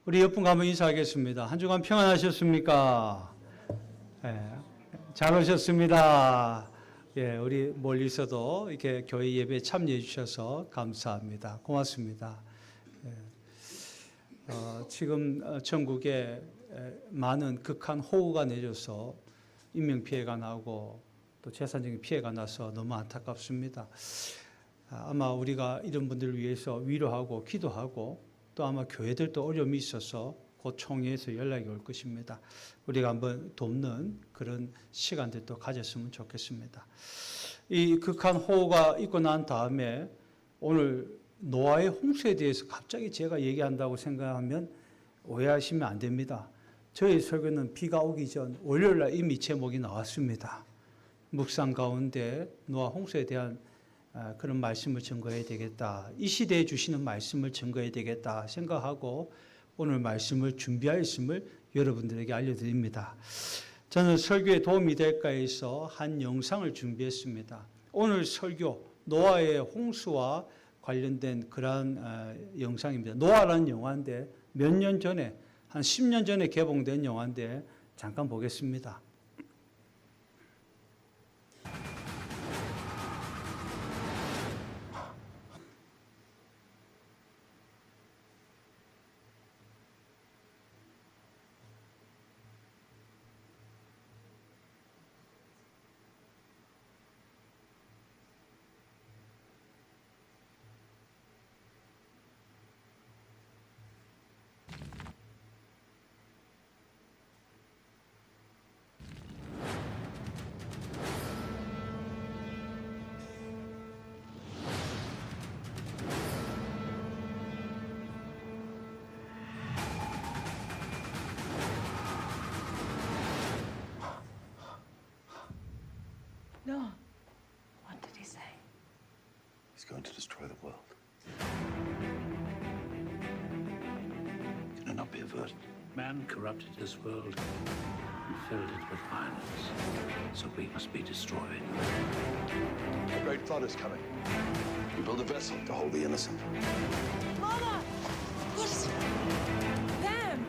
우리 옆분 가면 인사하겠습니다. 한 주간 평안하셨습니까? 네, 잘 오셨습니다. 예, 우리 멀리서도 이렇게 교회 예배에 참여해 주셔서 감사합니다. 고맙습니다. 지금 전국에 많은 극한 호우가 내려서 인명피해가 나고 또 재산적인 피해가 나서 너무 안타깝습니다. 아마 우리가 이런 분들을 위해서 위로하고 기도하고 또 아마 교회들도 어려움이 있어서 곧 총회에서 연락이 올 것입니다. 우리가 한번 돕는 그런 시간들도 가졌으면 좋겠습니다. 이 극한 호우가 있고 난 다음에 오늘 노아의 홍수에 대해서 갑자기 제가 얘기한다고 생각하면 오해하시면 안 됩니다. 저희 설교는 비가 오기 전 월요일날 이미 제목이 나왔습니다. 묵상 가운데 노아 홍수에 대한 그런 말씀을 증거해야 되겠다. 이 시대에 주시는 말씀을 증거해야 되겠다 생각하고 오늘 말씀을 준비하였음을 여러분들에게 알려드립니다. 저는 설교에 도움이 될까 해서 한 영상을 준비했습니다. 오늘 설교 노아의 홍수와 관련된 그러한 영상입니다. 노아라는 영화인데 몇 년 전에 한 10년 전에 개봉된 영화인데 잠깐 보겠습니다. No. What did he say? He's going to destroy the world. Can it not be averted? Man corrupted this world and filled it with violence. So we must be destroyed. A great flood is coming. We build a vessel to hold the innocent. Mama! What? Them!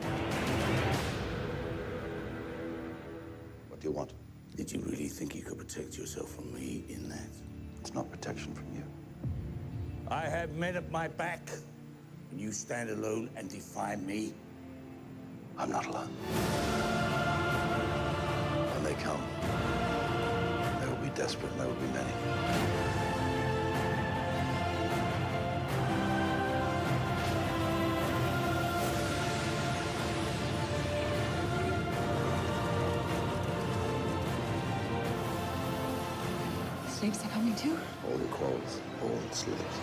What do you want? Did you really think you could protect yourself from me in that? It's not protection from you. I have men at my back. And you stand alone and defy me? I'm not alone. When they come, they will be desperate and there will be many. Slaves are coming too? All the quarrels, all the slaves.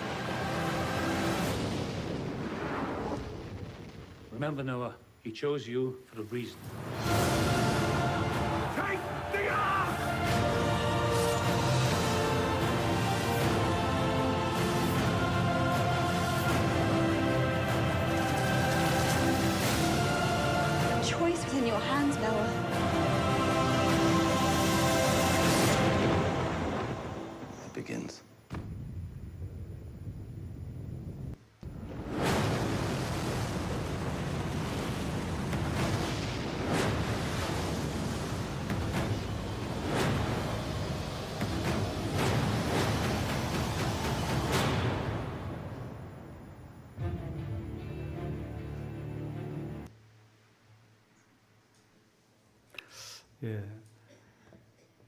Remember, Noah, he chose you for a reason. Take the ark! The choice was in your hands, Noah. It begins. 예.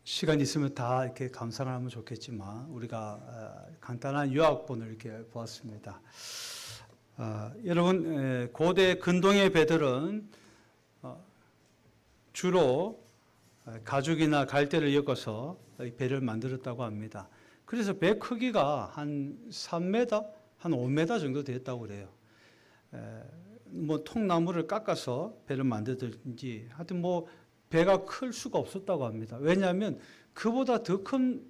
시간 있으면 다 이렇게 감상을 하면 좋겠지만 우리가 간단한 요약본을 이렇게 보았습니다. 여러분 고대 근동의 배들은 주로 가죽이나 갈대를 엮어서 배를 만들었다고 합니다. 그래서 배 크기가 한 3m, 한 5m 정도 됐다고 그래요. 뭐 통나무를 깎아서 배를 만들든지 하여튼 뭐 배가 클 수가 없었다고 합니다. 왜냐하면 그보다 더 큰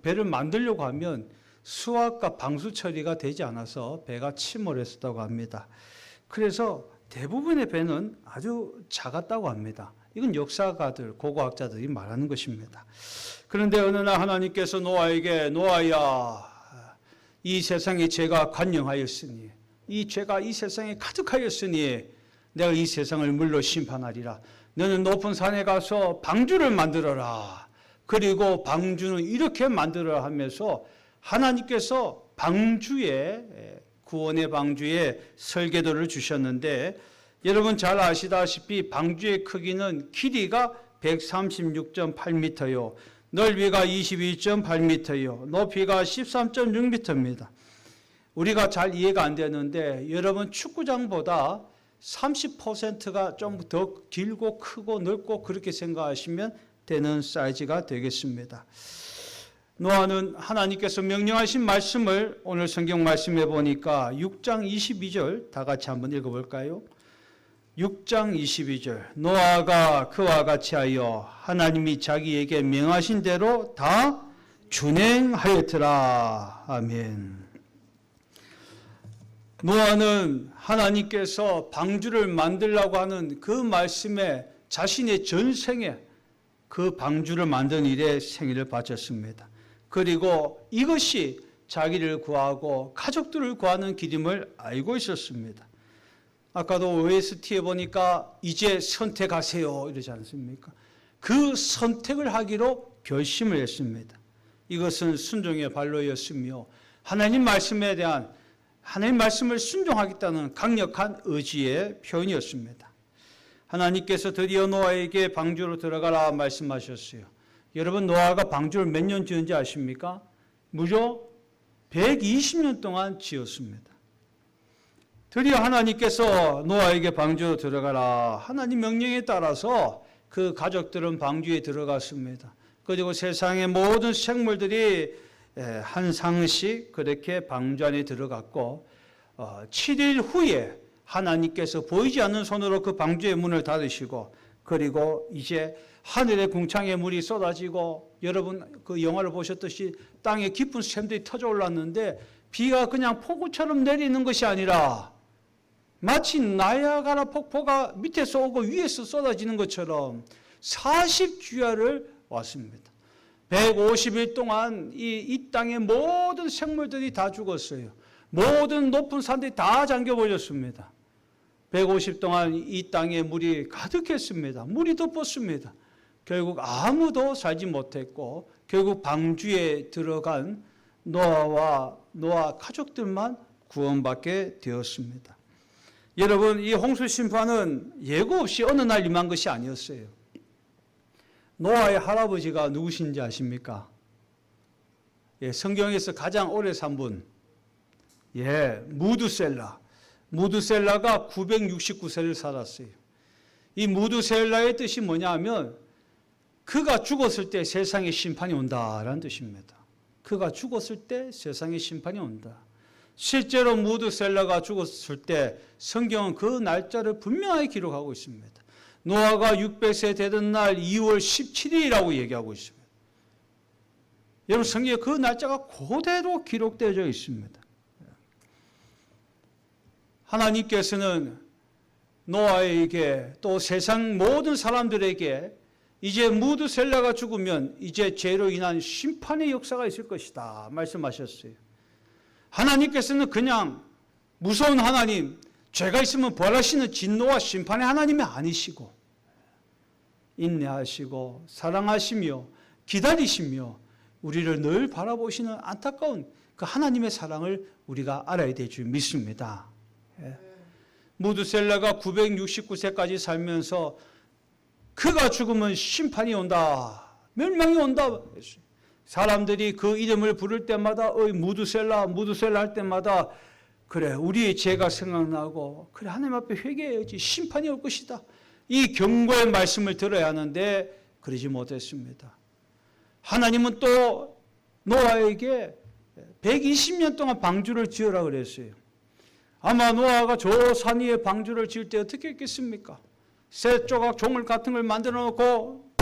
배를 만들려고 하면 수압과 방수 처리가 되지 않아서 배가 침몰했었다고 합니다. 그래서 대부분의 배는 아주 작았다고 합니다. 이건 역사가들, 고고학자들이 말하는 것입니다. 그런데 어느 날 하나님께서 노아에게 노아야, 이 세상에 죄가 관영하였으니 이 죄가 이 세상에 가득하였으니 내가 이 세상을 물로 심판하리라. 너는 높은 산에 가서 방주를 만들어라. 그리고 방주는 이렇게 만들어라 하면서 하나님께서 방주에, 구원의 방주에 설계도를 주셨는데, 여러분 잘 아시다시피 방주의 크기는 길이가 136.8m요. 넓이가 22.8m요. 높이가 13.6m입니다. 우리가 잘 이해가 안 되는데, 여러분 축구장보다 30%가 좀 더 길고 크고 넓고 그렇게 생각하시면 되는 사이즈가 되겠습니다. 노아는 하나님께서 명령하신 말씀을 오늘 성경 말씀해 보니까 6장 22절 다 같이 한번 읽어볼까요? 6장 22절 노아가 그와 같이 하여 하나님이 자기에게 명하신 대로 다 준행하였더라. 아멘. 노아는 하나님께서 방주를 만들라고 하는 그 말씀에 자신의 전생에 그 방주를 만든 일에 생일을 바쳤습니다. 그리고 이것이 자기를 구하고 가족들을 구하는 길임을 알고 있었습니다. 아까도 OST에 보니까 이제 선택하세요 이러지 않습니까? 그 선택을 하기로 결심을 했습니다. 이것은 순종의 발로였으며 하나님 말씀에 대한 하나님 말씀을 순종하겠다는 강력한 의지의 표현이었습니다. 하나님께서 드디어 노아에게 방주로 들어가라 말씀하셨어요. 여러분 노아가 방주를 몇 년 지은지 아십니까? 무려 120년 동안 지었습니다. 드디어 하나님께서 노아에게 방주로 들어가라 하나님 명령에 따라서 그 가족들은 방주에 들어갔습니다. 그리고 세상의 모든 생물들이 한 상씩 그렇게 방주 안에 들어갔고 7일 후에 하나님께서 보이지 않는 손으로 그 방주의 문을 닫으시고 그리고 이제 하늘의 궁창에 물이 쏟아지고 여러분 그 영화를 보셨듯이 땅에 깊은 샘들이 터져 올랐는데 비가 그냥 폭우처럼 내리는 것이 아니라 마치 나야가라 폭포가 밑에서 오고 위에서 쏟아지는 것처럼 40주야를 왔습니다. 150일 동안 이 땅의 모든 생물들이 다 죽었어요. 모든 높은 산들이 다 잠겨버렸습니다. 150 동안 이 땅에 물이 가득했습니다. 물이 덮었습니다. 결국 아무도 살지 못했고 결국 방주에 들어간 노아와 노아 가족들만 구원받게 되었습니다. 여러분 이 홍수 심판은 예고 없이 어느 날 임한 것이 아니었어요. 노아의 할아버지가 누구신지 아십니까? 성경에서 가장 오래 산 분, 무두셀라. 무두셀라가 969세를 살았어요. 이 무두셀라의 뜻이 뭐냐면 그가 죽었을 때 세상에 심판이 온다라는 뜻입니다. 그가 죽었을 때 세상에 심판이 온다. 실제로 무두셀라가 죽었을 때 성경은 그 날짜를 분명하게 기록하고 있습니다. 노아가 600세 되던 날 2월 17일이라고 얘기하고 있습니다. 여러분 성경에 그 날짜가 그대로 기록되어 있습니다. 하나님께서는 노아에게 또 세상 모든 사람들에게 이제 무두셀라가 죽으면 이제 죄로 인한 심판의 역사가 있을 것이다 말씀하셨어요. 하나님께서는 그냥 무서운 하나님, 죄가 있으면 벌하시는 진노와 심판의 하나님이 아니시고 인내하시고 사랑하시며 기다리시며 우리를 늘 바라보시는 안타까운 그 하나님의 사랑을 우리가 알아야 될 줄 믿습니다. 무두셀라가 969세까지 살면서 그가 죽으면 심판이 온다, 멸망이 온다. 사람들이 그 이름을 부를 때마다 무두셀라 무두셀라 할 때마다 그래 우리의 죄가 생각나고 그래 하나님 앞에 회개해야지 심판이 올 것이다. 이 경고의 말씀을 들어야 하는데 그러지 못했습니다. 하나님은 또 노아에게 120년 동안 방주를 지으라 그랬어요. 아마 노아가 저 산 위에 방주를 지을 때 어떻게 했겠습니까? 새 조각 종을 같은 걸 만들어 놓고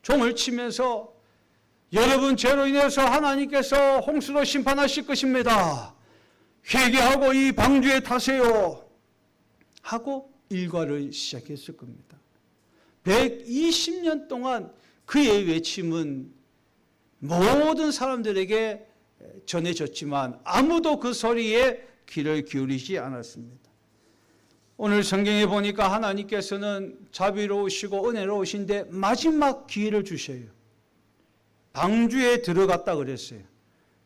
종을 치면서 여러분 죄로 인해서 하나님께서 홍수로 심판하실 것입니다. 회개하고 이 방주에 타세요 하고 일과를 시작했을 겁니다. 120년 동안 그의 외침은 모든 사람들에게 전해졌지만 아무도 그 소리에 귀를 기울이지 않았습니다. 오늘 성경에 보니까 하나님께서는 자비로우시고 은혜로우신데 마지막 기회를 주셔요. 방주에 들어갔다 그랬어요.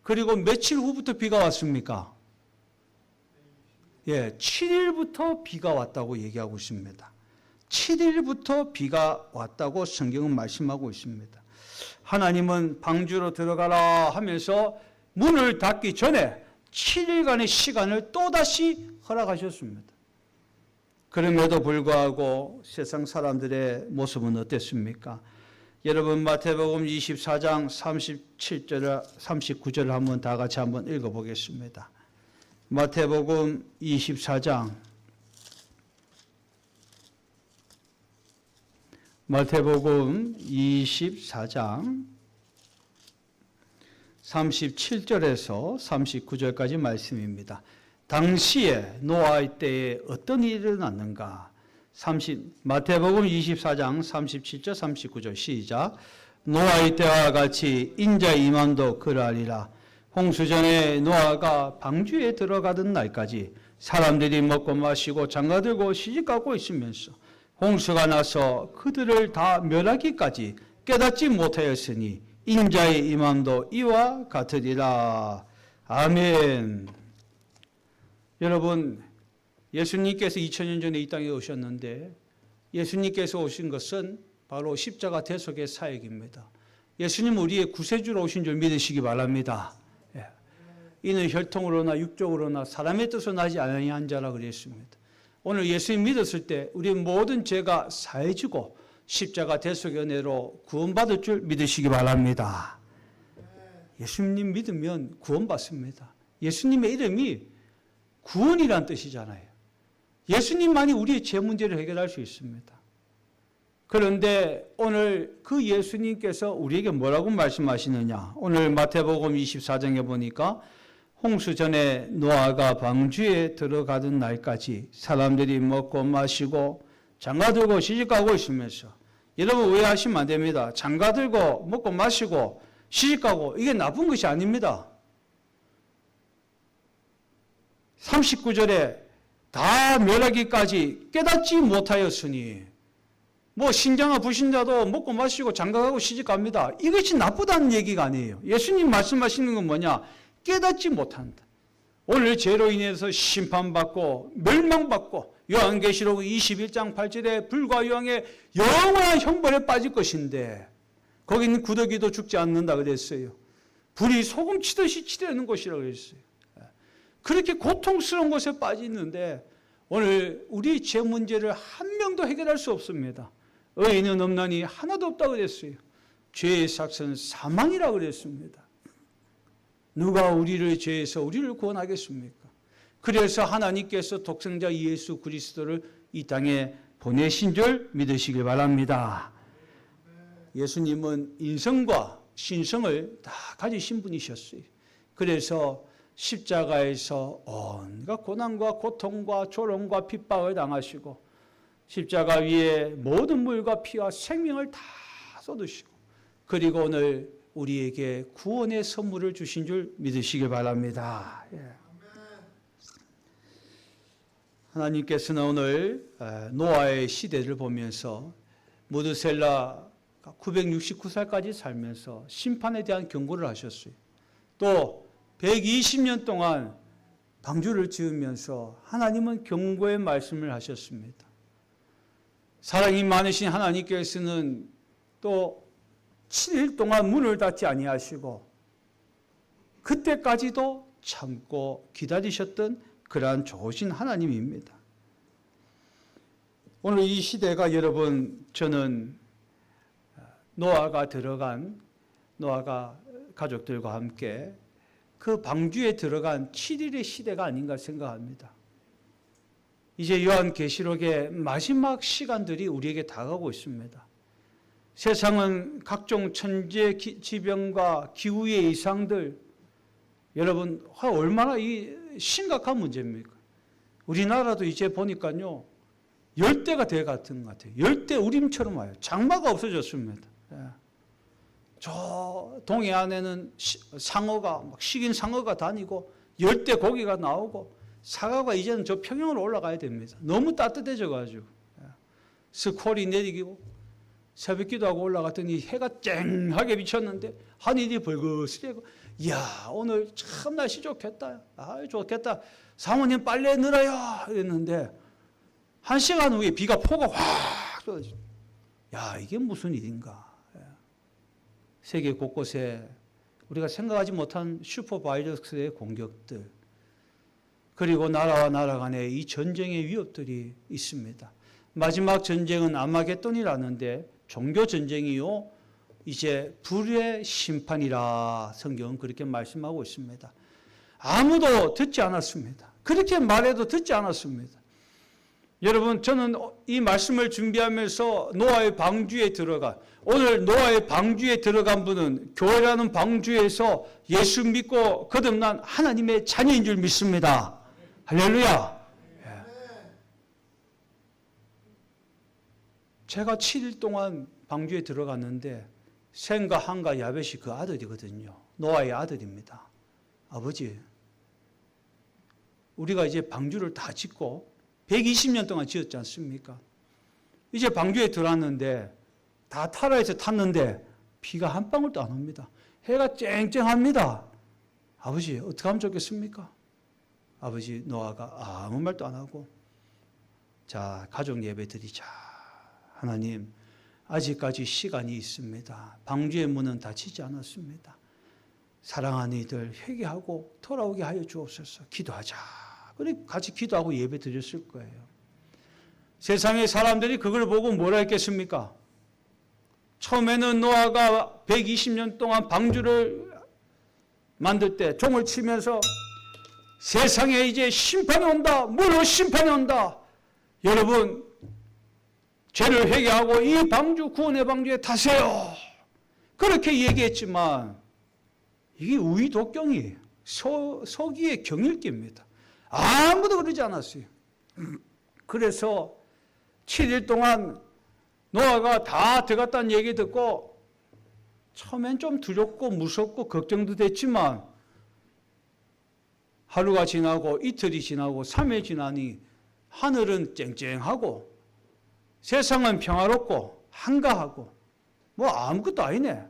그리고 며칠 후부터 비가 왔습니까? 예, 7일부터 비가 왔다고 얘기하고 있습니다. 7일부터 비가 왔다고 성경은 말씀하고 있습니다. 하나님은 방주로 들어가라 하면서 문을 닫기 전에 7일간의 시간을 또다시 허락하셨습니다. 그럼에도 불구하고 세상 사람들의 모습은 어땠습니까? 여러분 마태복음 24장 37절 39절을 한번 다 같이 한번 읽어보겠습니다. 마태복음 24장 37절에서 39절까지 말씀입니다. 당시에 노아의 때에 어떤 일이 일어났는가? 마태복음 24장 37절 39절 시작. 노아의 때와 같이 인자의 임함도 그러하리라. 홍수전에 노아가 방주에 들어가던 날까지 사람들이 먹고 마시고 장가들고 시집가고 있으면서 홍수가 나서 그들을 다 멸하기까지 깨닫지 못하였으니 인자의 임함도 이와 같으리라. 아멘. 여러분, 예수님께서 2000년 전에 이 땅에 오셨는데 예수님께서 오신 것은 바로 십자가 대속의 사역입니다. 예수님 우리의 구세주로 오신 줄 믿으시기 바랍니다. 예. 이는 혈통으로나 육적으로나 사람의 뜻으로 나지 아니한 자라 그랬습니다. 오늘 예수님 믿었을 때 우리의 모든 죄가 사해지고 십자가 대속의 은혜로 구원받을 줄 믿으시기 바랍니다. 예수님 믿으면 구원받습니다. 예수님의 이름이 구원이란 뜻이잖아요. 예수님만이 우리의 죄 문제를 해결할 수 있습니다. 그런데 오늘 그 예수님께서 우리에게 뭐라고 말씀하시느냐? 오늘 마태복음 24장에 보니까 홍수 전에 노아가 방주에 들어가던 날까지 사람들이 먹고 마시고 장가들고 시집가고 있으면서, 여러분 오해하시면 안 됩니다. 장가들고 먹고 마시고 시집가고 이게 나쁜 것이 아닙니다. 39절에 다 멸하기까지 깨닫지 못하였으니, 뭐 신자나 불신자도 먹고 마시고 장가가고 시집갑니다. 이것이 나쁘다는 얘기가 아니에요. 예수님 말씀하시는 건 뭐냐? 깨닫지 못한다. 오늘 죄로 인해서 심판받고 멸망받고 요한계시록 21장 8절에 불과 유황의 영원한 형벌에 빠질 것인데 거기는 구더기도 죽지 않는다 그랬어요. 불이 소금 치듯이 치대는 곳이라고 그랬어요. 그렇게 고통스러운 곳에 빠지는데 오늘 우리 죄 문제를 한 명도 해결할 수 없습니다. 의인은 없나니 하나도 없다고 그랬어요. 죄의 삭은 사망이라고 그랬습니다. 누가 우리를 죄에서 우리를 구원하겠습니까? 그래서 하나님께서 독생자 예수 그리스도를 이 땅에 보내신 줄 믿으시길 바랍니다. 예수님은 인성과 신성을 다 가지신 분이셨어요. 그래서 십자가에서 온갖 고난과 고통과 조롱과 핍박을 당하시고 십자가 위에 모든 물과 피와 생명을 다 쏟으시고 그리고 오늘 우리에게 구원의 선물을 주신 줄 믿으시길 바랍니다. 예. 하나님께서는 오늘 노아의 시대를 보면서 무드셀라 969살까지 살면서 심판에 대한 경고를 하셨어요. 또 120년 동안 방주를 지으면서 하나님은 경고의 말씀을 하셨습니다. 사랑이 많으신 하나님께서는 또 7일 동안 문을 닫지 아니하시고 그때까지도 참고 기다리셨던 그러한 좋으신 하나님입니다. 오늘 이 시대가 여러분, 저는 노아가 가족들과 함께 그 방주에 들어간 7일의 시대가 아닌가 생각합니다. 이제 요한계시록의 마지막 시간들이 우리에게 다가오고 있습니다. 세상은 각종 천재 지병과 기후의 이상들, 여러분 얼마나 이 심각한 문제입니까? 우리나라도 이제 보니까요 열대가 돼 같은 것 같아요. 열대 우림처럼 와요. 장마가 없어졌습니다. 예. 저 동해안에는 상어가 막 식인 상어가 다니고 열대 고기가 나오고 사과가 이제는 저 평양으로 올라가야 됩니다. 너무 따뜻해져가지고 스콜이 내리고 새벽 기도하고 올라갔더니 해가 쨍하게 비쳤는데 하늘이 벌거스리고 이야 오늘 참 날씨 좋겠다. 아 좋겠다. 사모님 빨래 늘어요 이랬는데 1시간 후에 비가 폭우가 확 쏟아지고 야 이게 무슨 일인가. 세계 곳곳에 우리가 생각하지 못한 슈퍼바이러스의 공격들 그리고 나라와 나라 간에 이 전쟁의 위협들이 있습니다. 마지막 전쟁은 아마겟돈이라는데 종교 전쟁이요 이제 불의 심판이라 성경은 그렇게 말씀하고 있습니다. 아무도 듣지 않았습니다. 그렇게 말해도 듣지 않았습니다. 여러분 저는 이 말씀을 준비하면서 노아의 방주에 들어가 오늘 노아의 방주에 들어간 분은 교회라는 방주에서 예수 믿고 거듭난 하나님의 자녀인 줄 믿습니다. 할렐루야. 제가 7일 동안 방주에 들어갔는데 셈과 함과 야벳이 그 아들이거든요. 노아의 아들입니다. 아버지, 우리가 이제 방주를 다 짓고 120년 동안 지었지 않습니까? 이제 방주에 들어왔는데 다 타라에서 탔는데 비가 한 방울도 안 옵니다. 해가 쨍쨍합니다. 아버지 어떻게 하면 좋겠습니까? 아버지 노아가 아무 말도 안 하고 자 가족 예배 드리자. 하나님 아직까지 시간이 있습니다. 방주의 문은 닫히지 않았습니다. 사랑하는 이들 회개하고 돌아오게 하여 주옵소서. 기도하자. 그리고 같이 기도하고 예배 드렸을 거예요. 세상의 사람들이 그걸 보고 뭐라 했겠습니까? 처음에는 노아가 120년 동안 방주를 만들 때 종을 치면서 세상에 이제 심판이 온다. 물로 심판이 온다. 여러분 죄를 회개하고 이 방주 구원의 방주에 타세요. 그렇게 얘기했지만 이게 우의독경이에요. 서기의 경읽기입니다. 아무도 그러지 않았어요. 그래서 7일 동안 노아가 다 들어갔다는 얘기 듣고 처음엔 좀 두렵고 무섭고 걱정도 됐지만 하루가 지나고 이틀이 지나고 3일 지나니 하늘은 쨍쨍하고 세상은 평화롭고 한가하고 뭐 아무것도 아니네.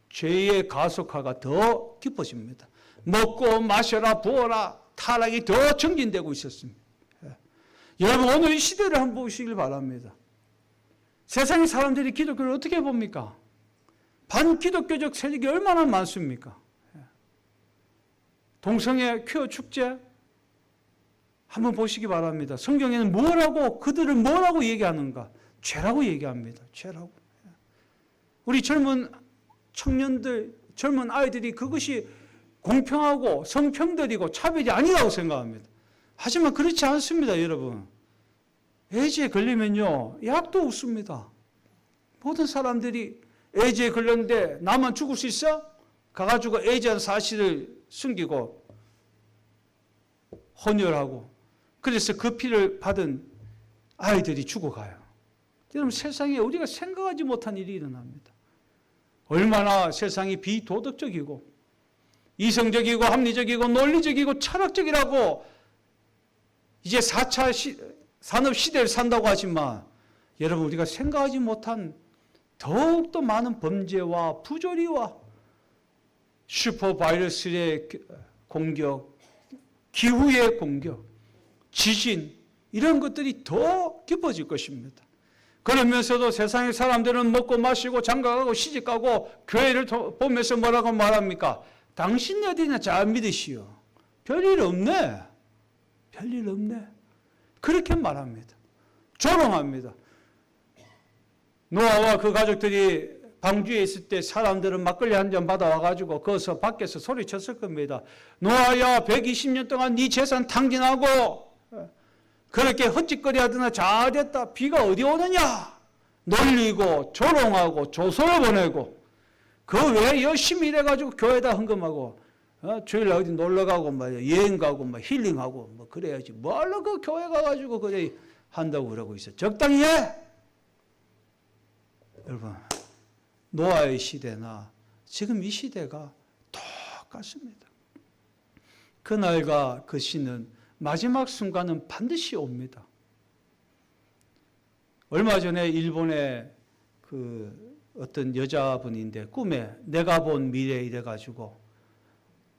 죄의 가속화가 더 깊어집니다. 먹고 마셔라 부어라 타락이 더 증진되고 있었습니다. 여러분 오늘 이 시대를 한번 보시길 바랍니다. 세상의 사람들이 기독교를 어떻게 봅니까? 반기독교적 세력이 얼마나 많습니까? 동성애 퀴어 축제 한번 보시기 바랍니다. 성경에는 그들을 뭐라고 얘기하는가? 죄라고 얘기합니다. 죄라고. 우리 젊은 청년들, 젊은 아이들이 그것이 공평하고 성평등이고 차별이 아니라고 생각합니다. 하지만 그렇지 않습니다, 여러분. 에이즈에 걸리면요, 약도 없습니다. 모든 사람들이 에이즈에 걸렸는데 나만 죽을 수 있어? 가가지고 에이즈한 사실을 숨기고 혼혈하고 그래서 그 피를 받은 아이들이 죽어가요. 여러분 세상에 우리가 생각하지 못한 일이 일어납니다. 얼마나 세상이 비도덕적이고 이성적이고 합리적이고 논리적이고 철학적이라고 이제 4차 산업시대를 산다고 하지만 여러분 우리가 생각하지 못한 더욱더 많은 범죄와 부조리와 슈퍼바이러스의 공격, 기후의 공격, 지진 이런 것들이 더 깊어질 것입니다. 그러면서도 세상의 사람들은 먹고 마시고 장가가고 시집가고 교회를 보면서 뭐라고 말합니까? 당신이 어디냐 잘 믿으시오. 별일 없네. 별일 없네. 그렇게 말합니다. 조롱합니다. 노아와 그 가족들이 방주에 있을 때 사람들은 막걸리 한 잔 받아와가지고 거기서 밖에서 소리쳤을 겁니다. 노아야 120년 동안 네 재산 탕진하고 그렇게 헛짓거리 하더나 잘됐다. 비가 어디 오느냐. 놀리고 조롱하고 조소를 보내고 그 외에 열심히 일해가지고 교회에다 헌금하고 주일날 어디 놀러가고 여행 가고 힐링하고 그래야지 뭘로 그 교회 가가지고 그래 한다고 그러고 있어. 적당히 해. 여러분 노아의 시대나 지금 이 시대가 똑같습니다. 그날과 그 시는 마지막 순간은 반드시 옵니다. 얼마 전에 일본의 그 어떤 여자분인데 꿈에 내가 본 미래 이래가지고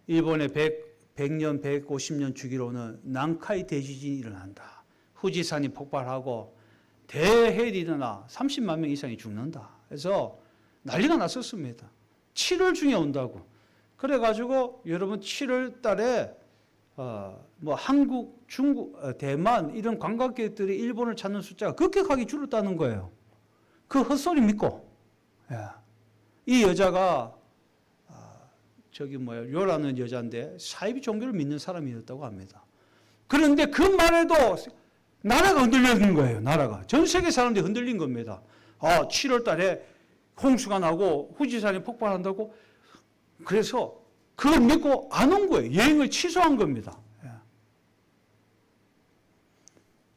일본의 100년, 150년 주기로는 난카이 대지진이 일어난다. 후지산이 폭발하고 대해일이 일어나 30만 명 이상이 죽는다. 그래서 난리가 났었습니다. 7월 중에 온다고. 그래가지고 여러분 7월 달에 뭐 한국, 중국, 대만 이런 관광객들이 일본을 찾는 숫자가 급격하게 줄었다는 거예요. 그 헛소리 믿고. 예. 이 여자가 요라는 여자인데 사이비 종교를 믿는 사람이었다고 합니다. 그런데 그 말에도 나라가 흔들리는 거예요. 나라가. 전 세계 사람들이 흔들린 겁니다. 7월 달에 홍수가 나고 후지산이 폭발한다고. 그래서 그걸 믿고 안 온 거예요. 여행을 취소한 겁니다.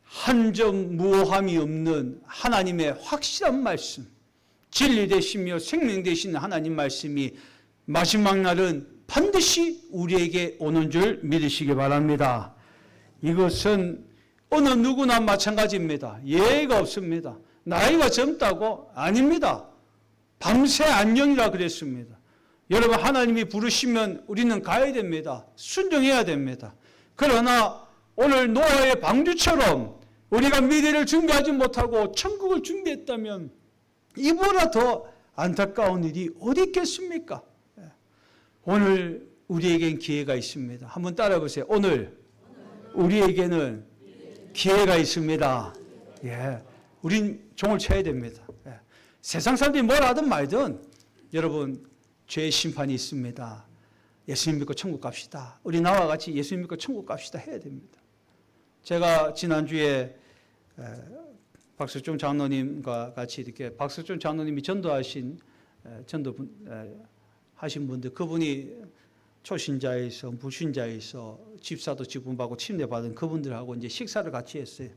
한 점 무오함이 없는 하나님의 확실한 말씀, 진리 되시며 생명 되시는 하나님 말씀이 마지막 날은 반드시 우리에게 오는 줄 믿으시기 바랍니다. 이것은 어느 누구나 마찬가지입니다. 예외가 없습니다. 나이가 젊다고? 아닙니다. 밤새 안녕이라 그랬습니다. 여러분, 하나님이 부르시면 우리는 가야 됩니다. 순종해야 됩니다. 그러나 오늘 노아의 방주처럼 우리가 미래를 준비하지 못하고 천국을 준비했다면 이보다 더 안타까운 일이 어디 있겠습니까? 오늘 우리에겐 기회가 있습니다. 한번 따라 보세요. 오늘 우리에게는 기회가 있습니다. 예, 우린 종을 쳐야 됩니다. 예. 세상 사람들이 뭘 하든 말든 여러분 죄의 심판이 있습니다. 예수님 믿고 천국 갑시다. 우리 나와 같이 예수님 믿고 천국 갑시다 해야 됩니다. 제가 지난주에 박석종 장로님과 같이 이렇게 박석종 장로님이 전도하신 하신 분들, 그분이 초신자에서 무신자에서 집사도 직분받고 침례받은 그분들하고 이제 식사를 같이 했어요.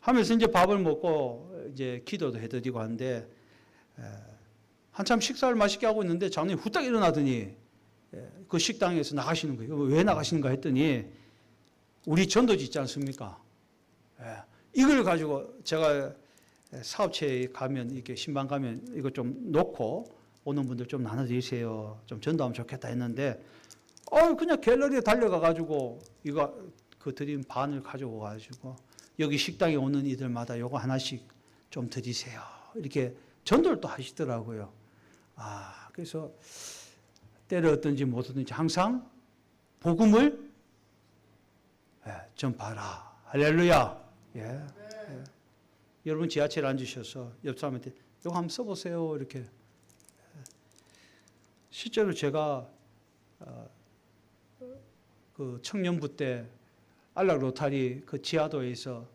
하면서 이제 밥을 먹고 이제 기도도 해드리고 하는데 한참 식사를 맛있게 하고 있는데 장로님이 후딱 일어나더니 그 식당에서 나가시는 거예요. 왜 나가시는가 했더니 우리 전도지 있지 않습니까? 이걸 가지고 제가 사업체에 가면 이렇게 신방 가면 이거 좀 놓고 오는 분들 좀 나눠드리세요. 좀 전도하면 좋겠다 했는데 그냥 갤러리에 달려가 가지고 이거 그 드린 반을 가지고 가지고 여기 식당에 오는 이들마다 요거 하나씩 좀 드리세요. 이렇게 전도를 또 하시더라고요. 그래서 때를 얻든지 못 얻든지 항상 복음을 전파하라. 할렐루야. 예. 여러분 지하철에 앉으셔서 옆 사람한테 이거 한번 써보세요. 이렇게. 실제로 제가 그 청년부 때 안락 로타리 그 지하도에서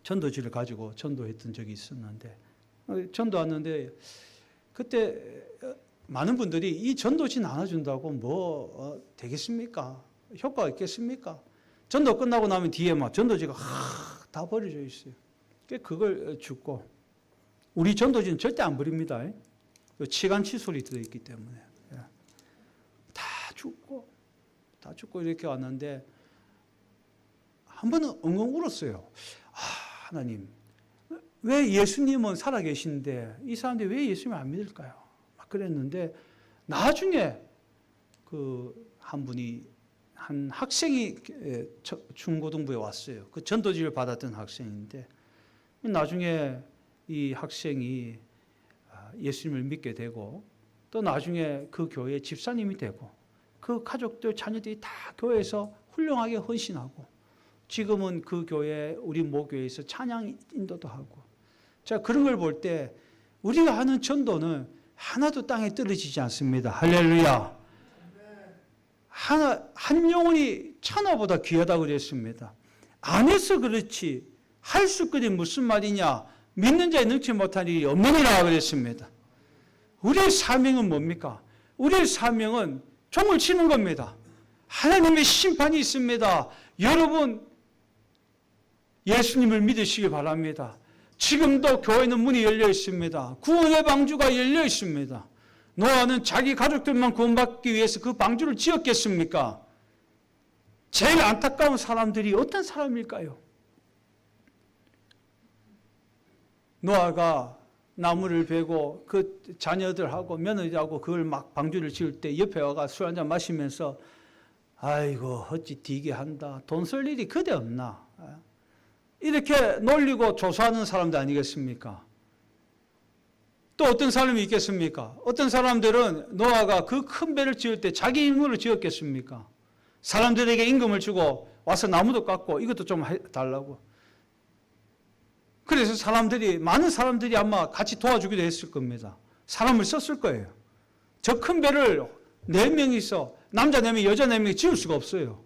전도지를 가지고 전도했던 적이 있었는데 전도 왔는데 그때 많은 분들이 이 전도지 나눠준다고 뭐 되겠습니까? 효과가 있겠습니까? 전도 끝나고 나면 뒤에 막 전도지가 다 버려져 있어요. 그걸 줍고 우리 전도지는 절대 안 버립니다. 치간 칫솔이 들어있기 때문에 다 죽고 이렇게 왔는데 한 번은 엉엉 울었어요. 하나님, 왜 예수님은 살아계신데 이 사람들이 왜 예수님을 안 믿을까요? 막 그랬는데 나중에 그 한 분이 한 학생이 중고등부에 왔어요. 그 전도지를 받았던 학생인데 나중에 이 학생이 예수님을 믿게 되고 또 나중에 그 교회의 집사님이 되고 그 가족들 자녀들이 다 교회에서 훌륭하게 헌신하고 지금은 그 교회 우리 모교회에서 찬양 인도도 하고 자 그런 걸 볼 때 우리가 하는 전도는 하나도 땅에 떨어지지 않습니다. 할렐루야. 한 영혼이 천하보다 귀하다고 그랬습니다. 안 해서 그렇지 할 수 있거니 무슨 말이냐. 믿는 자에 능치 못한 일이 없느니라 그랬습니다. 우리의 사명은 뭡니까? 우리의 사명은 종을 치는 겁니다. 하나님의 심판이 있습니다. 여러분 예수님을 믿으시기 바랍니다. 지금도 교회는 문이 열려 있습니다. 구원의 방주가 열려 있습니다. 노아는 자기 가족들만 구원받기 위해서 그 방주를 지었겠습니까? 제일 안타까운 사람들이 어떤 사람일까요? 노아가 나무를 베고 그 자녀들하고 며느리하고 그걸 막 방주를 지을 때 옆에 와가 술 한잔 마시면서 아이고 어찌 되게 한다. 돈 쓸 일이 그대 없나. 이렇게 놀리고 조소하는 사람도 아니겠습니까? 또 어떤 사람이 있겠습니까? 어떤 사람들은 노아가 그 큰 배를 지을 때 자기 힘으로 지었겠습니까? 사람들에게 임금을 주고 와서 나무도 깎고 이것도 좀 해달라고. 그래서 많은 사람들이 아마 같이 도와주기도 했을 겁니다. 사람을 썼을 거예요. 저 큰 배를 4명이서 남자 4명, 여자 4명이 지을 수가 없어요.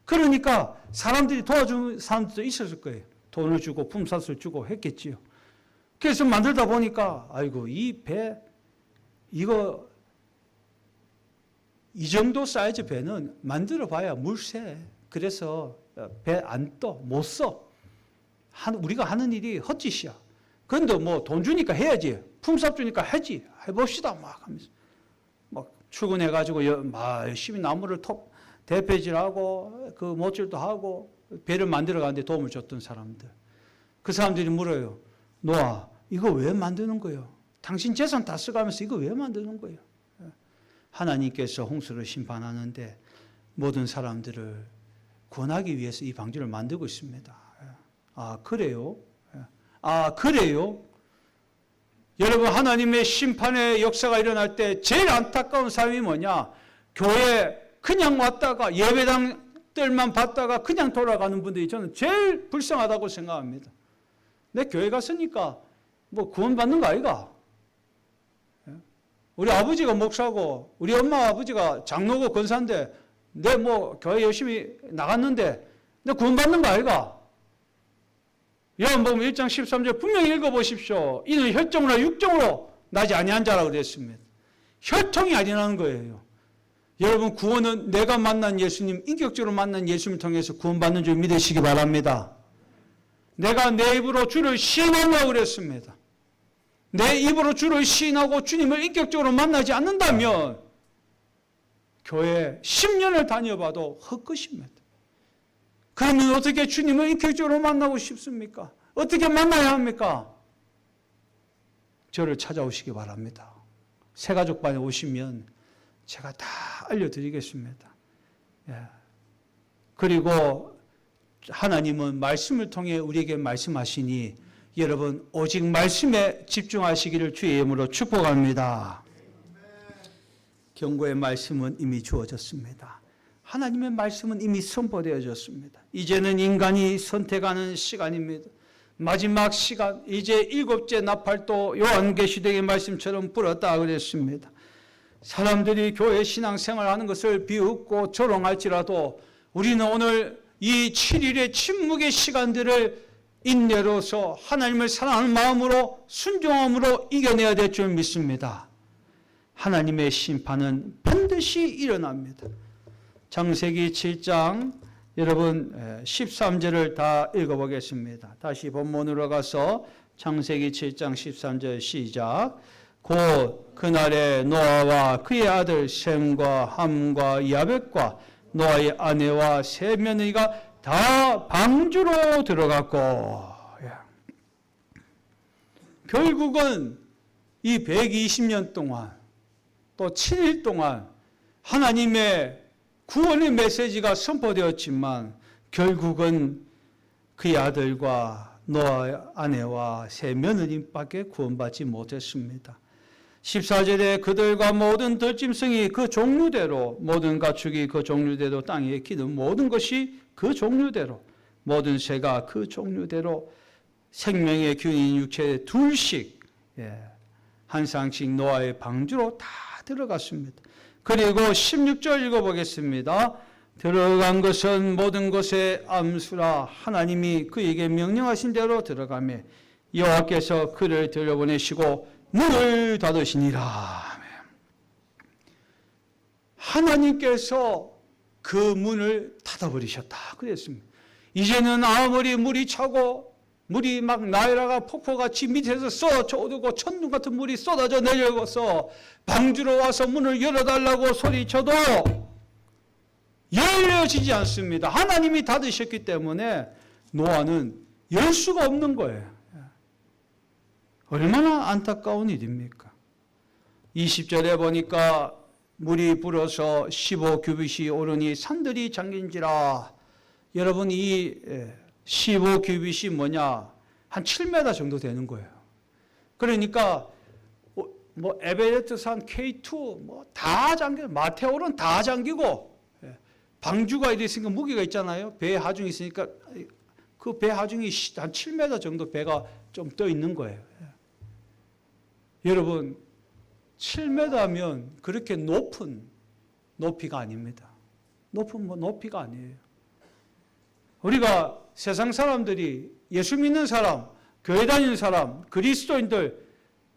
그러니까 사람들이 도와주는 사람들도 있었을 거예요. 돈을 주고 품삯을 주고 했겠지요. 그래서 만들다 보니까 아이고 이 배 이거 이 정도 사이즈 배는 만들어 봐야 물새. 그래서 배 안 떠, 못 써. 우리가 하는 일이 헛짓이야. 그런데 뭐 돈 주니까 해야지. 품삯 주니까 하지. 해봅시다. 막 하면서. 막 출근해가지고 막 열심히 나무를 대패질하고 그 못질도 하고 배를 만들어 가는데 도움을 줬던 사람들. 그 사람들이 물어요. 노아, 이거 왜 만드는 거예요? 당신 재산 다 써가면서 이거 왜 만드는 거예요? 하나님께서 홍수를 심판하는데 모든 사람들을 구원하기 위해서 이 방주를 만들고 있습니다. 아, 그래요? 아, 그래요? 여러분, 하나님의 심판의 역사가 일어날 때 제일 안타까운 삶이 뭐냐? 교회 그냥 왔다가 예배당들만 봤다가 그냥 돌아가는 분들이 저는 제일 불쌍하다고 생각합니다. 내 교회 갔으니까 뭐 구원받는 거 아이가? 우리 아버지가 목사고 우리 엄마 아버지가 장로고 권사인데 내 뭐 교회 열심히 나갔는데 내 구원받는 거 아이가? 요한복음 1장 13절 분명히 읽어보십시오. 이는 혈통으로 육정으로 나지 아니한 자라고 그랬습니다. 혈통이 아니라는 거예요. 여러분 구원은 내가 만난 예수님, 인격적으로 만난 예수님을 통해서 구원받는 줄 믿으시기 바랍니다. 내가 내 입으로 주를 시인하려고 그랬습니다. 내 입으로 주를 시인하고 주님을 인격적으로 만나지 않는다면 교회 10년을 다녀봐도 헛것입니다. 그러면 어떻게 주님을 인격적으로 만나고 싶습니까? 어떻게 만나야 합니까? 저를 찾아오시기 바랍니다. 새가족반에 오시면 제가 다 알려드리겠습니다. 예. 그리고 하나님은 말씀을 통해 우리에게 말씀하시니 여러분 오직 말씀에 집중하시기를 주의 이름으로 축복합니다. 경고의 말씀은 이미 주어졌습니다. 하나님의 말씀은 이미 선포되어졌습니다. 이제는 인간이 선택하는 시간입니다. 마지막 시간, 이제 7째 나팔도 요한계시록의 말씀처럼 불었다 그랬습니다. 사람들이 교회 신앙생활하는 것을 비웃고 조롱할지라도 우리는 오늘 이 7일의 침묵의 시간들을 인내로서 하나님을 사랑하는 마음으로 순종함으로 이겨내야 될 줄 믿습니다. 하나님의 심판은 반드시 일어납니다. 창세기 7장 여러분 13절을 다 읽어보겠습니다. 다시 본문으로 가서 창세기 7장 13절 시작. 곧 그날에 노아와 그의 아들 셈과 함과 야벳과 노아의 아내와 세 며느리가 다 방주로 들어갔고 결국은 이 120년 동안 또 7일 동안 하나님의 구원의 메시지가 선포되었지만 결국은 그의 아들과 노아의 아내와 세 며느리밖에 구원받지 못했습니다. 14절에 그들과 모든 들짐승이 그 종류대로 모든 가축이 그 종류대로 땅에 기는 모든 것이 그 종류대로 모든 새가 그 종류대로 생명의 균인 육체에 둘씩 한 쌍씩 노아의 방주로 다 들어갔습니다. 그리고 16절 읽어보겠습니다. 들어간 것은 모든 것의 암수라 하나님이 그에게 명령하신 대로 들어가매 여호와께서 그를 들여보내시고 문을 닫으시니라. 하나님께서 그 문을 닫아버리셨다 그랬습니다. 이제는 아무리 물이 차고 물이 막 나일라가 폭포같이 밑에서 쏟아져오고 천둥 같은 물이 쏟아져 내려서 방주로 와서 문을 열어달라고 소리쳐도 열려지지 않습니다. 하나님이 닫으셨기 때문에 노아는 열 수가 없는 거예요. 얼마나 안타까운 일입니까? 20절에 보니까 물이 불어서 15규빗이 오르니 산들이 잠긴지라. 여러분 이 15규빗이 뭐냐? 한 7m 정도 되는 거예요. 그러니까 뭐 에베레스트산 K2 뭐 다 잠겨, 마테오는 다 잠기고, 방주가 이래 있으니까 무게가 있잖아요. 배 하중이 있으니까 그 배 하중이 한 7m 정도 배가 좀 떠 있는 거예요. 여러분 7m면 그렇게 높은 높이가 아닙니다. 높은 높이가 아니에요. 우리가 세상 사람들이 예수 믿는 사람, 교회 다니는 사람, 그리스도인들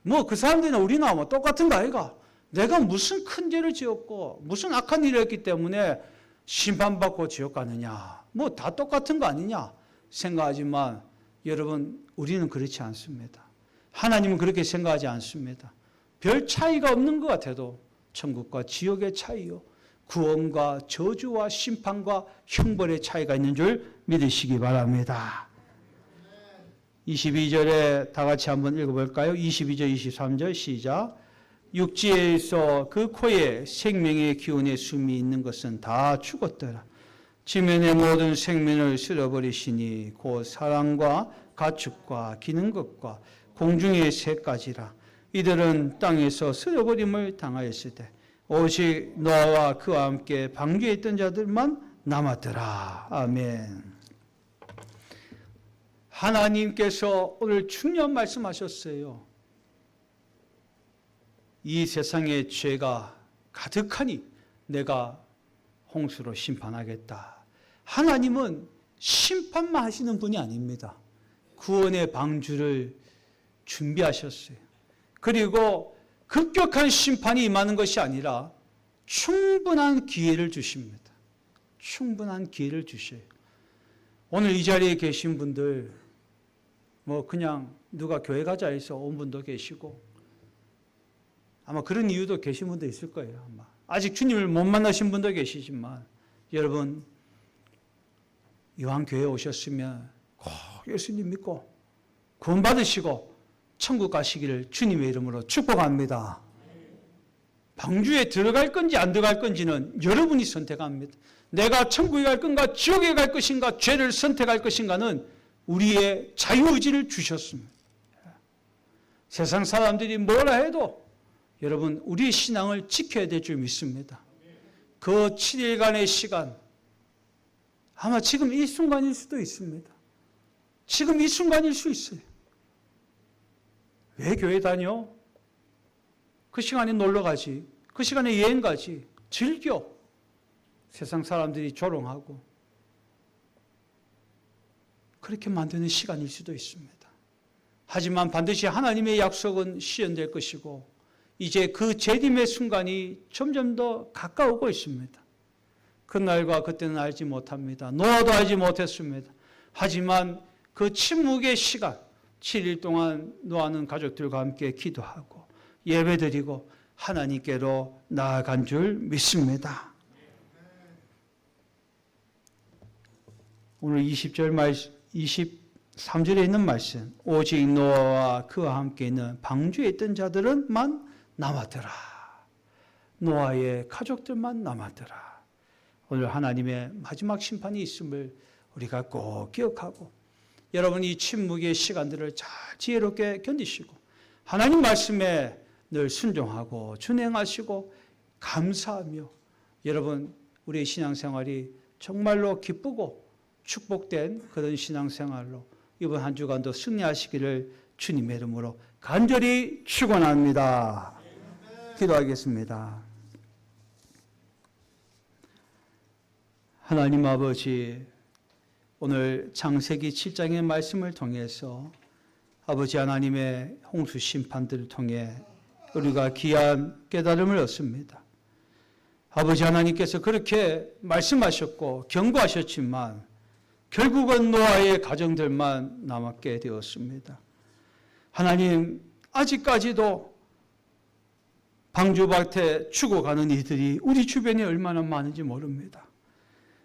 뭐 그 사람들이나 우리나 뭐 똑같은 거 아이가? 내가 무슨 큰 죄를 지었고 무슨 악한 일을 했기 때문에 심판받고 지옥 가느냐? 뭐 다 똑같은 거 아니냐? 생각하지만 여러분 우리는 그렇지 않습니다. 하나님은 그렇게 생각하지 않습니다. 별 차이가 없는 것 같아도 천국과 지옥의 차이요, 구원과 저주와 심판과 형벌의 차이가 있는 줄 믿으시기 바랍니다. 22절에 다 같이 한번 읽어볼까요? 22절, 23절 시작. 육지에서 그 코에 생명의 기운의 숨이 있는 것은 다 죽었더라. 지면의 모든 생명을 쓸어버리시니 곧 사람과 가축과 기는 것과 공중의 새까지라. 이들은 땅에서 쓸어버림을 당하였을 때 오직 노아와 그와 함께 방주에 있던 자들만 남았더라. 아멘. 하나님께서 오늘 중요한 말씀하셨어요. 이 세상의 죄가 가득하니 내가 홍수로 심판하겠다. 하나님은 심판만 하시는 분이 아닙니다. 구원의 방주를 준비하셨어요. 그리고 급격한 심판이 임하는 것이 아니라 충분한 기회를 주십니다. 충분한 기회를 주셔요. 오늘 이 자리에 계신 분들 뭐 그냥 누가 교회 가자 해서 온 분도 계시고 아마 그런 이유도 계신 분도 있을 거예요. 아마 아직 주님을 못 만나신 분도 계시지만 여러분 이왕 교회에 오셨으면 꼭 예수님 믿고 구원 받으시고 천국 가시기를 주님의 이름으로 축복합니다. 방주에 들어갈 건지 안 들어갈 건지는 여러분이 선택합니다. 내가 천국에 갈 건가 지옥에 갈 것인가 죄를 선택할 것인가는 우리의 자유의지를 주셨습니다. 세상 사람들이 뭐라 해도 여러분 우리의 신앙을 지켜야 될 줄 믿습니다. 그 7일간의 시간 아마 지금 이 순간일 수도 있습니다. 지금 이 순간일 수 있어요. 왜 교회 다녀? 그 시간에 놀러 가지. 그 시간에 여행 가지. 즐겨. 세상 사람들이 조롱하고 그렇게 만드는 시간일 수도 있습니다. 하지만 반드시 하나님의 약속은 실현될 것이고 이제 그 재림의 순간이 점점 더 가까우고 있습니다. 그날과 그때는 알지 못합니다. 노아도 알지 못했습니다. 하지만 그 침묵의 시간 7일 동안 노아는 가족들과 함께 기도하고 예배드리고 하나님께로 나아간 줄 믿습니다. 오늘 23절에 있는 말씀 오직 노아와 그와 함께 있는 방주에 있던 자들만 남았더라. 노아의 가족들만 남았더라. 오늘 하나님의 마지막 심판이 있음을 우리가 꼭 기억하고 여러분 이 침묵의 시간들을 잘 지혜롭게 견디시고 하나님 말씀에 늘 순종하고 준행하시고 감사하며 여러분 우리의 신앙생활이 정말로 기쁘고 축복된 그런 신앙생활로 이번 한 주간도 승리하시기를 주님의 이름으로 간절히 축원합니다. 기도하겠습니다. 하나님 아버지 오늘 창세기 7장의 말씀을 통해서 아버지 하나님의 홍수 심판들을 통해 우리가 귀한 깨달음을 얻습니다. 아버지 하나님께서 그렇게 말씀하셨고 경고하셨지만 결국은 노아의 가정들만 남았게 되었습니다. 하나님 아직까지도 방주밭에 죽어가는 이들이 우리 주변에 얼마나 많은지 모릅니다.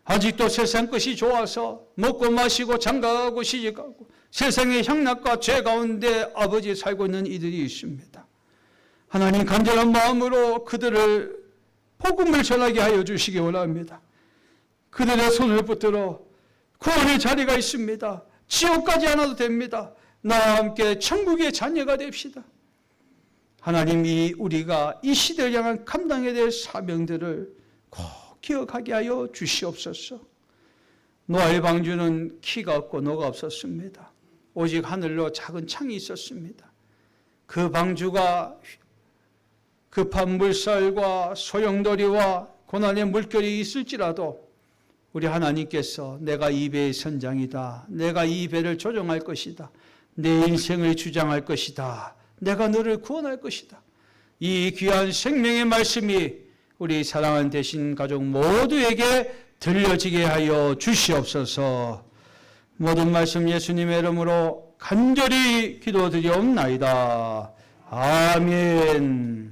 아직도 세상 것이 좋아서 먹고 마시고 장가가고 시집가고 세상의 향락과 죄 가운데 아버지 살고 있는 이들이 있습니다. 하나님 간절한 마음으로 그들을 복음을 전하게 하여 주시기 원합니다. 그들의 손을 붙들어 구원의 자리가 있습니다. 지옥 가지 않아도 됩니다. 나와 함께 천국의 자녀가 됩시다. 하나님이 우리가 이 시대를 향한 감당해야 될 사명들을 꼭 기억하게 하여 주시옵소서. 노아의 방주는 키가 없고 노가 없었습니다. 오직 하늘로 작은 창이 있었습니다. 그 방주가 급한 물살과 소용돌이와 고난의 물결이 있을지라도 우리 하나님께서 내가 이 배의 선장이다. 내가 이 배를 조종할 것이다. 내 인생을 주장할 것이다. 내가 너를 구원할 것이다. 이 귀한 생명의 말씀이 우리 사랑하는 대신 가족 모두에게 들려지게 하여 주시옵소서. 모든 말씀 예수님의 이름으로 간절히 기도드리옵나이다. 아멘.